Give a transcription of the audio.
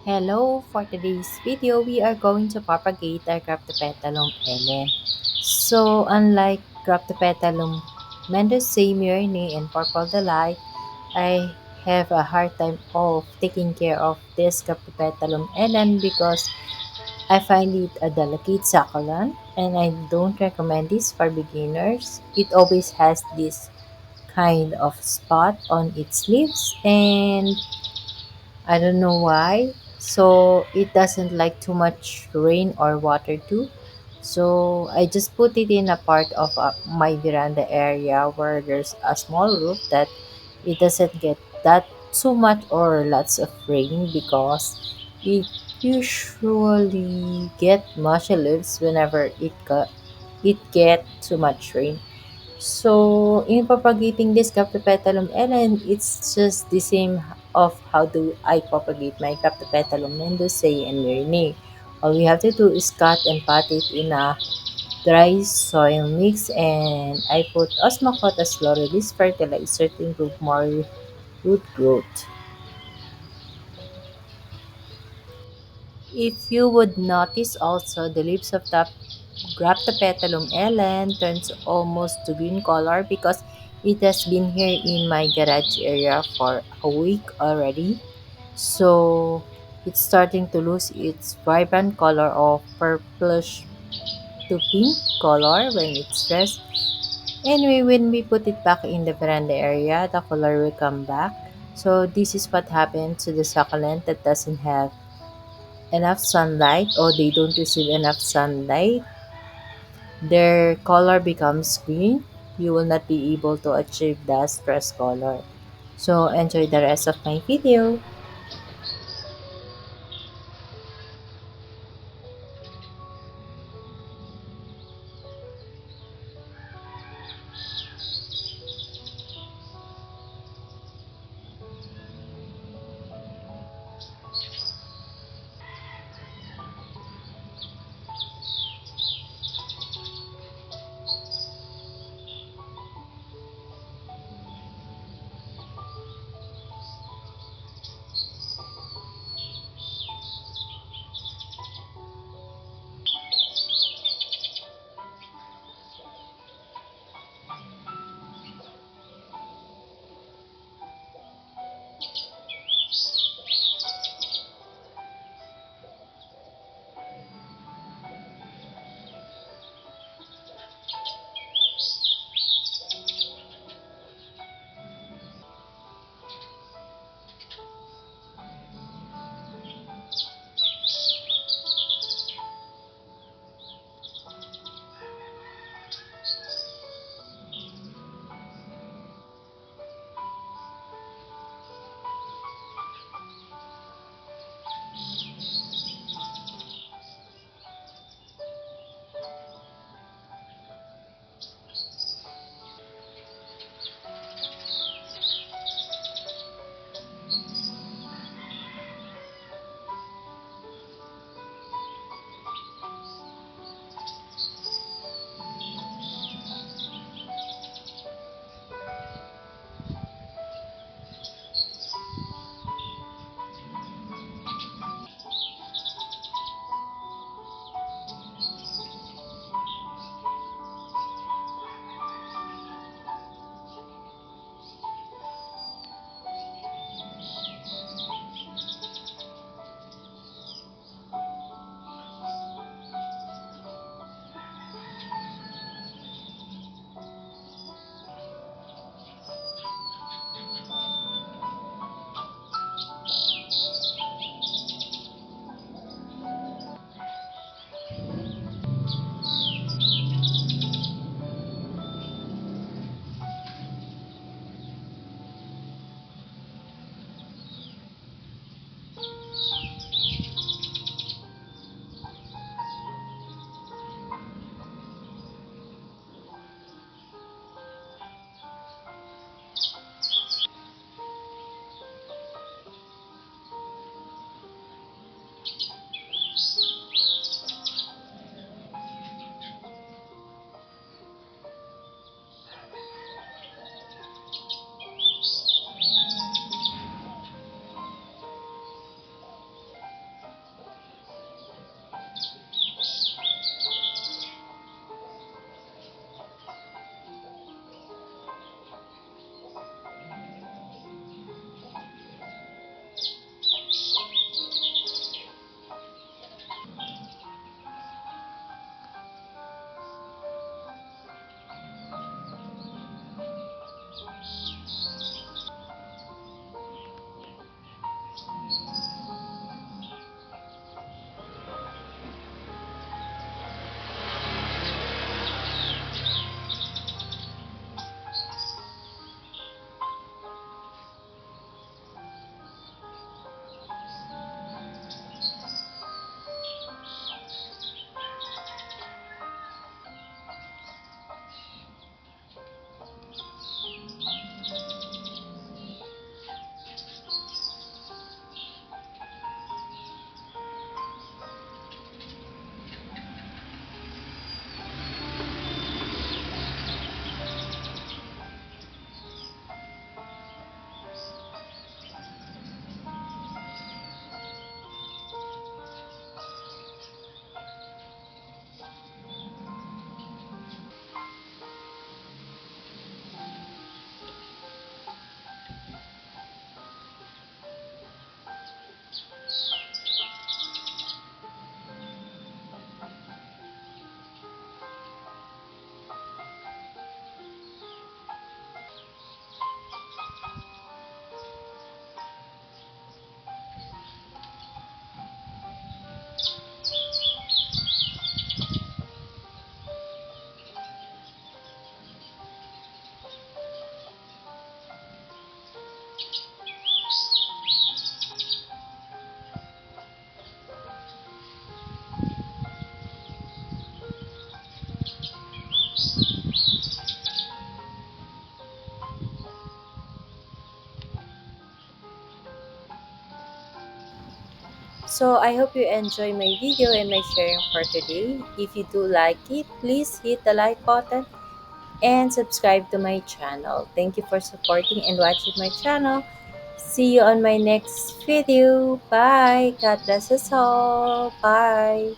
Hello, for today's video, we are going to propagate our Graptopetalum ellen. So, unlike Graptopetalum mendozae, myrni, and purple delight, I have a hard time of taking care of this Graptopetalum ellen because I find it a delicate succulent and I don't recommend this for beginners. It always has this kind of spot on its leaves and I don't know why. So it doesn't like too much rain or water too. So I just put it in a part of my veranda area where there's a small roof that it doesn't get that too much or lots of rain because it usually get mushy leaves whenever it get too much rain. So, in propagating this Captopetalum ellen, it's just the same of how do I propagate my Captopetalum mendozae and myrni. All we have to do is cut and pot it in a dry soil mix and I put Osmocote slow release fertilizer to improve more root growth. If you would notice also, the leaves of the Graptopetalum ellen turns almost to green color because it has been here in my garage area for a week already. So it's starting to lose its vibrant color of purplish to pink color when it's dressed. Anyway, when we put it back in the veranda area, the color will come back. So this is what happened to the succulent that doesn't have enough sunlight or they don't receive enough sunlight. Their color becomes green. You will not be able to achieve the stress color. So enjoy the rest of my video. So I hope you enjoy my video and my sharing for today. If you do like it, please hit the like button and subscribe to my channel. Thank you for supporting and watching my channel. See you on my next video. Bye. God bless us all. Bye.